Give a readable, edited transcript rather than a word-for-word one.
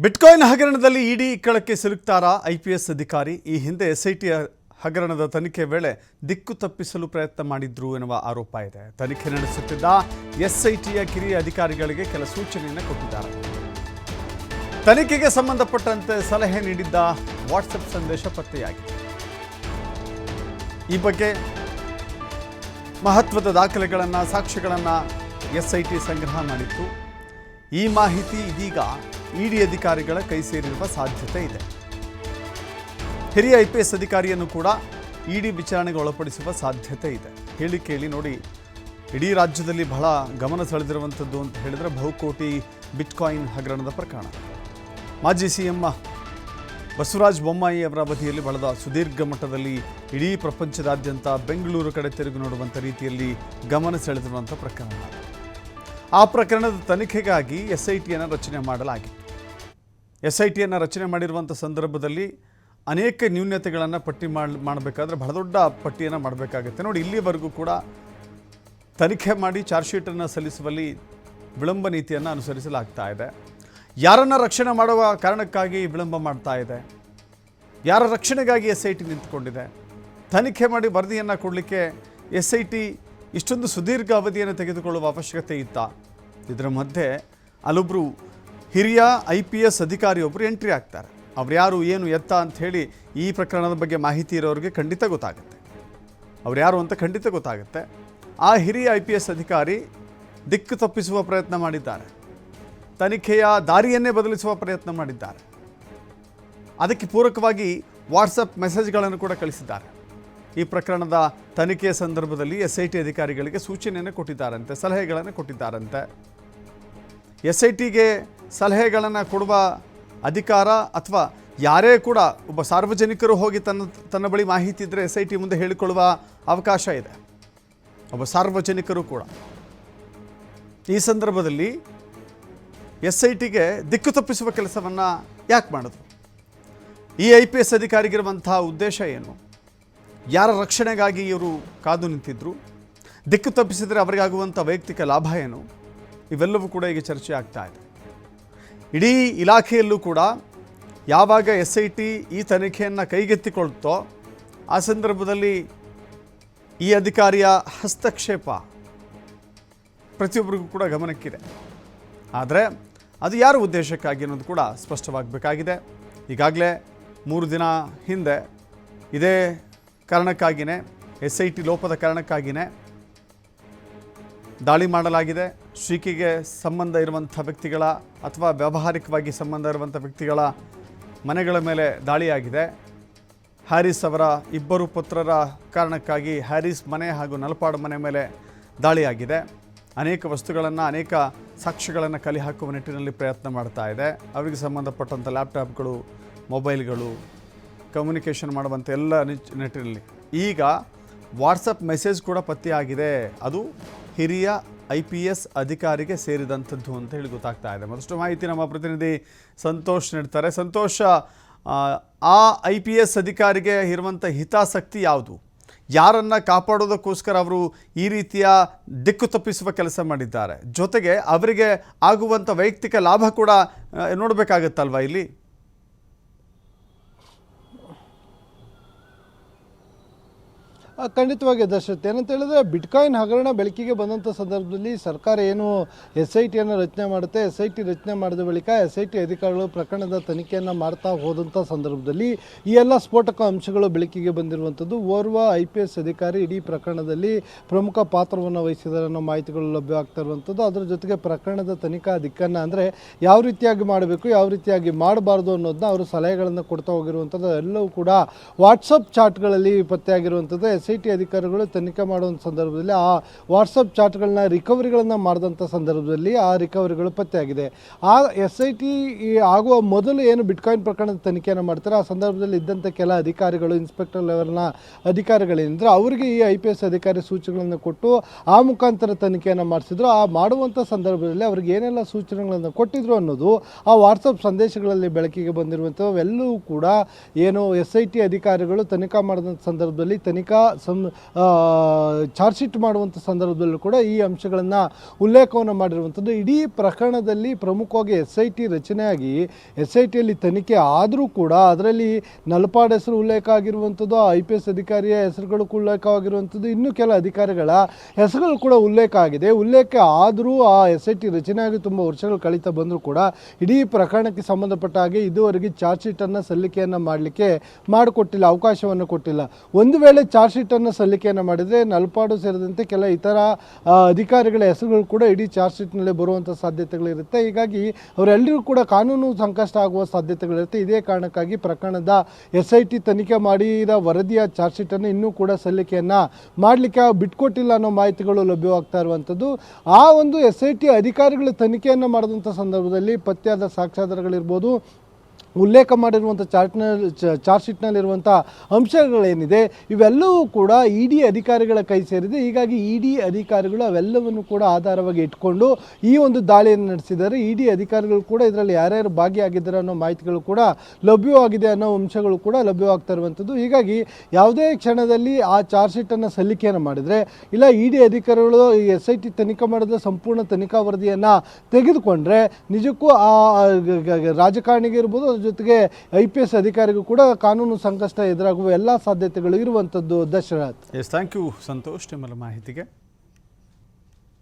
Bitcoin ಹಗರಣದಲ್ಲಿ ಇಡಿ ಇಕ್ಕಳಕ್ಕೆ ಸಿಲುಕ್ತಾರಾ IPS ಅಧಿಕಾರಿ. ಈ ಹಿಂದೆ ಎಸ್ಐಟಿ ಹಗರಣದ ತನಿಖೆ ವೇಳೆ ದಿಕ್ಕು ತಪ್ಪಿಸಲು ಪ್ರಯತ್ನ ಮಾಡಿದ್ರು ಎನ್ನುವ ಆರೋಪ ಇದೆ. ತನಿಖೆ ನಡೆಸುತ್ತಿದ್ದ ಎಸ್ಐಟಿಯ ಕಿರಿಯ ಅಧಿಕಾರಿಗಳಿಗೆ ಕೆಲ ಸೂಚನೆಯನ್ನು ಕೊಟ್ಟಿದ್ದಾರೆ. ತನಿಖೆಗೆ ಸಂಬಂಧಪಟ್ಟಂತೆ ಸಲಹೆ ನೀಡಿದ್ದ ವಾಟ್ಸಪ್ ಸಂದೇಶ ಪತ್ತೆಯಾಗಿದೆ. ಈ ಬಗ್ಗೆ ಮಹತ್ವದ ದಾಖಲೆಗಳನ್ನು, ಸಾಕ್ಷ್ಯಗಳನ್ನು ಎಸ್ಐಟಿ ಸಂಗ್ರಹ ಮಾಡಿತ್ತು. ಈ ಮಾಹಿತಿ ಇದೀಗ ಇಡಿ ಅಧಿಕಾರಿಗಳ ಕೈ ಸೇರಿರುವ ಸಾಧ್ಯತೆ ಇದೆ. ಹಿರಿಯ ಐಪಿಎಸ್ ಅಧಿಕಾರಿಯನ್ನು ಕೂಡ ಇಡಿ ವಿಚಾರಣೆಗೆ ಒಳಪಡಿಸುವ ಸಾಧ್ಯತೆ ಇದೆ. ಹೇಳಿ ಕೇಳಿ ನೋಡಿ, ಇಡೀ ರಾಜ್ಯದಲ್ಲಿ ಬಹಳ ಗಮನ ಸೆಳೆದಿರುವಂಥದ್ದು ಅಂತ ಹೇಳಿದರೆ ಬಹುಕೋಟಿ ಬಿಟ್ಕಾಯಿನ್ ಹಗರಣದ ಪ್ರಕರಣ. ಮಾಜಿ ಸಿಎಂ ಬಸವರಾಜ ಬೊಮ್ಮಾಯಿ ಅವರ ಅವಧಿಯಲ್ಲಿ ಬಹಳ ಸುದೀರ್ಘ ಮಟ್ಟದಲ್ಲಿ ಇಡೀ ಪ್ರಪಂಚದಾದ್ಯಂತ ಬೆಂಗಳೂರು ಕಡೆ ತಿರುಗಿ ನೋಡುವಂಥ ರೀತಿಯಲ್ಲಿ ಗಮನ ಸೆಳೆದಿರುವಂಥ ಪ್ರಕರಣ. ಆ ಪ್ರಕರಣದ ತನಿಖೆಗಾಗಿ ಎಸ್ಐಟಿಯನ್ನು ರಚನೆ ಮಾಡಲಾಗಿತ್ತು. ಎಸ್ಐಟಿಯನ್ನು ರಚನೆ ಮಾಡಿರುವಂಥ ಸಂದರ್ಭದಲ್ಲಿ ಅನೇಕ ನ್ಯೂನತೆಗಳನ್ನು ಪಟ್ಟಿ ಮಾಡಬೇಕಾದ್ರೆ ಬಹಳ ದೊಡ್ಡ ಪಟ್ಟಿಯನ್ನು ಮಾಡಬೇಕಾಗುತ್ತೆ. ನೋಡಿ, ಇಲ್ಲಿವರೆಗೂ ಕೂಡ ತನಿಖೆ ಮಾಡಿ ಚಾರ್ಜ್ ಶೀಟನ್ನು ಸಲ್ಲಿಸುವಲ್ಲಿ ವಿಳಂಬ ನೀತಿಯನ್ನು ಅನುಸರಿಸಲಾಗ್ತಾ ಇದೆ. ಯಾರನ್ನು ರಕ್ಷಣೆ ಮಾಡುವ ಕಾರಣಕ್ಕಾಗಿ ವಿಳಂಬ ಮಾಡ್ತಾ ಇದೆ, ಯಾರ ರಕ್ಷಣೆಗಾಗಿ ಎಸ್ಐಟಿ ನಿಂತುಕೊಂಡಿದೆ, ತನಿಖೆ ಮಾಡಿ ವರದಿಯನ್ನು ಕೊಡಲಿಕ್ಕೆ ಎಸ್ಐಟಿ ಇಷ್ಟೊಂದು ಸುದೀರ್ಘ ಅವಧಿಯನ್ನು ತೆಗೆದುಕೊಳ್ಳುವ ಅವಶ್ಯಕತೆ ಇತ್ತಾ? ಇದರ ಮಧ್ಯೆ ಅಲ್ಲೊಬ್ಬರು ಹಿರಿಯ ಐಪಿಎಸ್ ಅಧಿಕಾರಿಯೊಬ್ಬರು ಎಂಟ್ರಿ ಆಗ್ತಾರೆ. ಅವ್ರು ಯಾರು, ಏನು, ಎತ್ತ ಅಂತ ಹೇಳಿ ಈ ಪ್ರಕರಣದ ಬಗ್ಗೆ ಮಾಹಿತಿ ಇರೋರಿಗೆ ಖಂಡಿತ ಗೊತ್ತಾಗುತ್ತೆ. ಅವ್ರು ಯಾರು ಅಂತ ಖಂಡಿತ ಗೊತ್ತಾಗುತ್ತೆ. ಆ ಹಿರಿಯ ಐಪಿಎಸ್ ಅಧಿಕಾರಿ ದಿಕ್ಕು ತಪ್ಪಿಸುವ ಪ್ರಯತ್ನ ಮಾಡಿದ್ದಾರೆ, ತನಿಖೆಯ ದಾರಿಯನ್ನೇ ಬದಲಿಸುವ ಪ್ರಯತ್ನ ಮಾಡಿದ್ದಾರೆ. ಅದಕ್ಕೆ ಪೂರಕವಾಗಿ ವಾಟ್ಸಪ್ ಮೆಸೇಜ್ಗಳನ್ನು ಕೂಡ ಕಳಿಸಿದ್ದಾರೆ. ಈ ಪ್ರಕರಣದ ತನಿಖೆಯ ಸಂದರ್ಭದಲ್ಲಿ ಎಸ್ಐಟಿ ಅಧಿಕಾರಿಗಳಿಗೆ ಸೂಚನೆಯನ್ನು ಕೊಟ್ಟಿದ್ದಾರಂತೆ, ಸಲಹೆಗಳನ್ನು ಕೊಟ್ಟಿದ್ದಾರಂತೆ. ಎಸ್ಐಟಿಗೆ ಸಲಹೆಗಳನ್ನು ಕೊಡುವ ಅಧಿಕಾರ ಅಥವಾ ಯಾರೇ ಕೂಡ ಒಬ್ಬ ಸಾರ್ವಜನಿಕರು ಹೋಗಿ ತನ್ನ ಬಳಿ ಮಾಹಿತಿ ಇದ್ದರೆ ಎಸ್ಐಟಿ ಮುಂದೆ ಹೇಳಿಕೊಳ್ಳುವ ಅವಕಾಶ ಇದೆ. ಒಬ್ಬ ಸಾರ್ವಜನಿಕರು ಕೂಡ ಈ ಸಂದರ್ಭದಲ್ಲಿ ಎಸ್ಐಟಿಗೆ ದಿಕ್ಕು ತಪ್ಪಿಸುವ ಕೆಲಸವನ್ನು ಯಾಕೆ ಮಾಡಿದ್ರು? ಈ ಐಪಿಎಸ್ ಅಧಿಕಾರಿಗಿರುವಂಥ ಉದ್ದೇಶ ಏನು? ಯಾರ ರಕ್ಷಣೆಗಾಗಿ ಇವರು ಕಾದು ನಿಂತಿದ್ರು? ದಿಕ್ಕು ತಪ್ಪಿಸಿದರೆ ಅವರಿಗಾಗುವಂಥ ವೈಯಕ್ತಿಕ ಲಾಭ ಏನು? ಇವೆಲ್ಲವೂ ಕೂಡ ಈಗ ಚರ್ಚೆ ಆಗ್ತಾ ಇದೆ. ಇಡೀ ಇಲಾಖೆಯಲ್ಲೂ ಕೂಡ ಯಾವಾಗ ಎಸ್ಐಟಿ ಈ ತನಿಖೆಯನ್ನು ಕೈಗೆತ್ತಿಕೊಳ್ತೋ ಆ ಸಂದರ್ಭದಲ್ಲಿ ಈ ಅಧಿಕಾರಿಯ ಹಸ್ತಕ್ಷೇಪ ಪ್ರತಿಯೊಬ್ಬರಿಗೂ ಕೂಡ ಗಮನಕ್ಕಿದೆ. ಆದರೆ ಅದು ಯಾರ ಉದ್ದೇಶಕ್ಕಾಗಿ ಅನ್ನೋದು ಕೂಡ ಸ್ಪಷ್ಟವಾಗಬೇಕಾಗಿದೆ. ಈಗಾಗಲೇ 3 ದಿನ ಹಿಂದೆ ಇದೇ ಕಾರಣಕ್ಕಾಗಿಯೇ, ಎಸ್ಐಟಿ ಲೋಪದ ಕಾರಣಕ್ಕಾಗಿಯೇ ದಾಳಿ ಮಾಡಲಾಗಿದೆ. ಶ್ರೀಕಿಗೆ ಸಂಬಂಧ ಇರುವಂಥ ವ್ಯಕ್ತಿಗಳ ಅಥವಾ ವ್ಯಾವಹಾರಿಕವಾಗಿ ಸಂಬಂಧ ಇರುವಂಥ ವ್ಯಕ್ತಿಗಳ ಮನೆಗಳ ಮೇಲೆ ದಾಳಿಯಾಗಿದೆ. ಹ್ಯಾರಿಸ್ ಅವರ 2 ಪುತ್ರರ ಕಾರಣಕ್ಕಾಗಿ ಹ್ಯಾರಿಸ್ ಮನೆ ಹಾಗೂ ನಲಪಾಡು ಮನೆ ಮೇಲೆ ದಾಳಿಯಾಗಿದೆ. ಅನೇಕ ವಸ್ತುಗಳನ್ನು, ಅನೇಕ ಸಾಕ್ಷ್ಯಗಳನ್ನು ಕಲೆ ಹಾಕುವ ನಿಟ್ಟಿನಲ್ಲಿ ಪ್ರಯತ್ನ ಮಾಡ್ತಾ ಇದೆ. ಅವರಿಗೆ ಸಂಬಂಧಪಟ್ಟಂಥ ಲ್ಯಾಪ್ಟಾಪ್ಗಳು, ಮೊಬೈಲ್ಗಳು, ಕಮ್ಯುನಿಕೇಷನ್ ಮಾಡುವಂಥ ಎಲ್ಲ ನಿಟ್ಟಿನಲ್ಲಿ ಈಗ ವಾಟ್ಸಪ್ ಮೆಸೇಜ್ ಕೂಡ ಪತ್ತೆಯಾಗಿದೆ. ಅದು ಹಿರಿಯ ಐಪಿಎಸ್ ಅಧಿಕಾರಿಗೆ ಸೇರಿದಂಥದ್ದು ಅಂತ ಹೇಳಿ ಗೊತ್ತಾಗ್ತಾ ಇದೆ. ಮತ್ತಷ್ಟು ಮಾಹಿತಿ ನಮ್ಮ ಪ್ರತಿನಿಧಿ ಸಂತೋಷ್ ನೀಡ್ತಾರೆ. ಸಂತೋಷ, ಆ ಐಪಿಎಸ್ ಅಧಿಕಾರಿಗೆ ಇರುವಂಥ ಹಿತಾಸಕ್ತಿ ಯಾವುದು? ಯಾರನ್ನು ಕಾಪಾಡೋದಕ್ಕೋಸ್ಕರ ಅವರು ಈ ರೀತಿಯ ದಿಕ್ಕು ತಪ್ಪಿಸುವ ಕೆಲಸ ಮಾಡಿದ್ದಾರೆ? ಜೊತೆಗೆ ಅವರಿಗೆ ಆಗುವಂಥ ವೈಯಕ್ತಿಕ ಲಾಭ ಕೂಡ ನೋಡಬೇಕಾಗತ್ತಲ್ವ ಇಲ್ಲಿ? ಖಂಡಿತವಾಗಿ ದರ್ಶತ್, ಏನಂತ ಹೇಳಿದ್ರೆ ಬಿಟ್ಕಾಯಿನ್ ಹಗರಣ ಬೆಳಕಿಗೆ ಬಂದಂಥ ಸಂದರ್ಭದಲ್ಲಿ ಸರ್ಕಾರ ಏನು ಎಸ್ಐಟಿಯನ್ನು ರಚನೆ ಮಾಡುತ್ತೆ, ಎಸ್ಐಟಿ ರಚನೆ ಮಾಡಿದ ಬಳಿಕ ಎಸ್ಐಟಿ ಅಧಿಕಾರಿಗಳು ಪ್ರಕರಣದ ತನಿಖೆಯನ್ನು ಮಾಡ್ತಾ ಹೋದಂಥ ಸಂದರ್ಭದಲ್ಲಿ ಈ ಎಲ್ಲ ಸ್ಫೋಟಕ ಅಂಶಗಳು ಬೆಳಕಿಗೆ ಬಂದಿರುವಂಥದ್ದು. ಓರ್ವ IPS ಅಧಿಕಾರಿ ಇಡೀ ಪ್ರಕರಣದಲ್ಲಿ ಪ್ರಮುಖ ಪಾತ್ರವನ್ನು ವಹಿಸಿದ್ದಾರೆ ಅನ್ನೋ ಮಾಹಿತಿಗಳು ಲಭ್ಯವಾಗ್ತಾ ಇರುವಂಥದ್ದು. ಅದರ ಜೊತೆಗೆ ಪ್ರಕರಣದ ತನಿಖಾ ದಿಕ್ಕನ್ನು ಅಂದರೆ ಯಾವ ರೀತಿಯಾಗಿ ಮಾಡಬೇಕು, ಯಾವ ರೀತಿಯಾಗಿ ಮಾಡಬಾರ್ದು ಅನ್ನೋದನ್ನ ಅವರು ಸಲಹೆಗಳನ್ನು ಕೊಡ್ತಾ ಹೋಗಿರುವಂಥದ್ದು. ಎಲ್ಲವೂ ಕೂಡ ವಾಟ್ಸಪ್ ಚಾಟ್ಗಳಲ್ಲಿ ಪತ್ತೆಯಾಗಿರುವಂಥದ್ದು. ಎಸ್ಐಟಿ ಅಧಿಕಾರಿಗಳು ತನಿಖೆ ಮಾಡುವಂಥ ಸಂದರ್ಭದಲ್ಲಿ ಆ ವಾಟ್ಸಪ್ ಚಾಟ್ಗಳನ್ನ ರಿಕವರಿಗಳನ್ನು ಮಾಡಿದಂಥ ಸಂದರ್ಭದಲ್ಲಿ ಆ ರಿಕವರಿಗಳು ಪತ್ತೆಯಾಗಿದೆ. ಆ ಎಸ್ಐಟಿ ಆಗುವ ಮೊದಲು ಏನು ಬಿಟ್ಕಾಯಿನ್ ಪ್ರಕರಣದ ತನಿಖೆಯನ್ನು ಮಾಡ್ತಾರೆ, ಆ ಸಂದರ್ಭದಲ್ಲಿ ಇದ್ದಂಥ ಕೆಲ ಅಧಿಕಾರಿಗಳು, ಇನ್ಸ್ಪೆಕ್ಟರ್ ಲೆವೆಲ್ನ ಅಧಿಕಾರಿಗಳೇನಿದ್ರೆ ಅವರಿಗೆ ಈ IPS ಅಧಿಕಾರಿ ಸೂಚನೆಗಳನ್ನು ಕೊಟ್ಟು ಆ ಮುಖಾಂತರ ತನಿಖೆಯನ್ನು ಮಾಡಿಸಿದ್ರು. ಆ ಮಾಡುವಂಥ ಸಂದರ್ಭದಲ್ಲಿ ಅವ್ರಿಗೆ ಏನೆಲ್ಲ ಸೂಚನೆಗಳನ್ನು ಕೊಟ್ಟಿದ್ರು ಅನ್ನೋದು ಆ ವಾಟ್ಸಪ್ ಸಂದೇಶಗಳಲ್ಲಿ ಬೆಳಕಿಗೆ ಬಂದಿರುವಂಥವು. ಎಲ್ಲವೂ ಕೂಡ ಏನು ಎಸ್ಐಟಿ ಅಧಿಕಾರಿಗಳು ತನಿಖಾ ಮಾಡಿದಂಥ ಸಂದರ್ಭದಲ್ಲಿ ತನಿಖಾ ಚಾರ್ಜ್ ಶೀಟ್ ಮಾಡುವಂಥ ಸಂದರ್ಭದಲ್ಲೂ ಕೂಡ ಈ ಅಂಶಗಳನ್ನು ಉಲ್ಲೇಖವನ್ನು ಮಾಡಿರುವಂಥದ್ದು. ಇಡೀ ಪ್ರಕರಣದಲ್ಲಿ ಪ್ರಮುಖವಾಗಿ SIT ರಚನೆಯಾಗಿ SITಯಲ್ಲಿ ತನಿಖೆ ಆದರೂ ಕೂಡ ಅದರಲ್ಲಿ ನಲಪಾಡ್ ಹೆಸರು ಉಲ್ಲೇಖ ಆಗಿರುವಂಥದ್ದು, IPS ಅಧಿಕಾರಿಯ ಹೆಸರುಗಳು ಉಲ್ಲೇಖವಾಗಿರುವಂಥದ್ದು, ಇನ್ನೂ ಕೆಲ ಅಧಿಕಾರಿಗಳ ಹೆಸರುಗಳು ಕೂಡ ಉಲ್ಲೇಖ ಆಗಿದೆ. ಉಲ್ಲೇಖ ಆದರೂ ಆ SIT ರಚನೆಯಾಗಿ ತುಂಬ ವರ್ಷಗಳು ಕಳೀತಾ ಬಂದರೂ ಕೂಡ ಇಡೀ ಪ್ರಕರಣಕ್ಕೆ ಸಂಬಂಧಪಟ್ಟ ಹಾಗೆ ಇದುವರೆಗೆ ಚಾರ್ಜ್ ಶೀಟನ್ನು ಸಲ್ಲಿಕೆಯನ್ನು ಮಾಡಲಿಕ್ಕೆ ಮಾಡಿಕೊಟ್ಟಿಲ್ಲ, ಅವಕಾಶವನ್ನು ಕೊಟ್ಟಿಲ್ಲ. ಒಂದು ವೇಳೆ ಚಾರ್ಜ್ ಶೀಟನ್ನು ಸಲ್ಲಿಕೆಯನ್ನು ಮಾಡಿದರೆ ನಲಪಾಡು ಸೇರಿದಂತೆ ಕೆಲ ಇತರ ಅಧಿಕಾರಿಗಳ ಹೆಸರುಗಳು ಕೂಡ ಇಡೀ ಚಾರ್ಜ್ ಶೀಟ್ನಲ್ಲೇ ಬರುವಂಥ ಸಾಧ್ಯತೆಗಳಿರುತ್ತೆ. ಹೀಗಾಗಿ ಅವರೆಲ್ಲರಿಗೂ ಕೂಡ ಕಾನೂನು ಸಂಕಷ್ಟ ಆಗುವ ಸಾಧ್ಯತೆಗಳಿರುತ್ತೆ. ಇದೇ ಕಾರಣಕ್ಕಾಗಿ ಪ್ರಕರಣದ SIT ತನಿಖೆ ಮಾಡಿದ ವರದಿಯ ಚಾರ್ಜ್ ಶೀಟನ್ನು ಇನ್ನೂ ಕೂಡ ಸಲ್ಲಿಕೆಯನ್ನು ಮಾಡಲಿಕ್ಕೆ ಬಿಟ್ಕೊಟ್ಟಿಲ್ಲ ಅನ್ನೋ ಮಾಹಿತಿಗಳು ಲಭ್ಯವಾಗ್ತಾ ಇರುವಂಥದ್ದು. ಆ ಒಂದು SIT ಅಧಿಕಾರಿಗಳ ತನಿಖೆಯನ್ನು ಮಾಡಿದಂಥ ಸಂದರ್ಭದಲ್ಲಿ ಪತ್ತೆಯಾದ ಸಾಕ್ಷ್ಯಾಧಾರಗಳಿರ್ಬೋದು, ಉಲ್ಲೇಖ ಮಾಡಿರುವಂಥ ಚಾರ್ಜ್ ಶೀಟ್ನಲ್ಲಿರುವಂಥ ಅಂಶಗಳೇನಿದೆ ಇವೆಲ್ಲವೂ ಕೂಡ ED ಅಧಿಕಾರಿಗಳ ಕೈ ಸೇರಿದೆ. ಹೀಗಾಗಿ ED ಅಧಿಕಾರಿಗಳು ಅವೆಲ್ಲವನ್ನು ಕೂಡ ಆಧಾರವಾಗಿ ಇಟ್ಕೊಂಡು ಈ ಒಂದು ದಾಳಿಯನ್ನು ನಡೆಸಿದ್ದಾರೆ. ED ಅಧಿಕಾರಿಗಳು ಕೂಡ ಇದರಲ್ಲಿ ಯಾರ್ಯಾರು ಭಾಗಿಯಾಗಿದ್ದಾರೆ ಅನ್ನೋ ಮಾಹಿತಿಗಳು ಕೂಡ ಲಭ್ಯವಾಗಿದೆ ಅನ್ನೋ ಅಂಶಗಳು ಕೂಡ ಲಭ್ಯವಾಗ್ತಾ ಇರುವಂಥದ್ದು. ಹೀಗಾಗಿ ಯಾವುದೇ ಕ್ಷಣದಲ್ಲಿ ಆ ಚಾರ್ಜ್ ಶೀಟನ್ನು ಸಲ್ಲಿಕೆಯನ್ನು ಮಾಡಿದರೆ ಇಲ್ಲ ED ಅಧಿಕಾರಿಗಳು ಈ SIT ತನಿಖೆ ಮಾಡಿದ ಸಂಪೂರ್ಣ ತನಿಖಾ ವರದಿಯನ್ನು ತೆಗೆದುಕೊಂಡ್ರೆ ನಿಜಕ್ಕೂ ಆ ರಾಜಕಾರಣಿಗೆ ಇರ್ಬೋದು, ಜೊತೆಗೆ IPS ಅಧಿಕಾರಿಗೂ ಕೂಡ ಕಾನೂನು ಸಂಕಷ್ಟ ಎದುರಾಗುವ ಎಲ್ಲ ಸಾಧ್ಯತೆಗಳು ಇರುವಂಥದ್ದು. ದಶರಥ್. ಥ್ಯಾಂಕ್ ಯು ಸಂತೋಷ್ ನಿಮ್ಮಲ್ಲ ಮಾಹಿತಿಗೆ.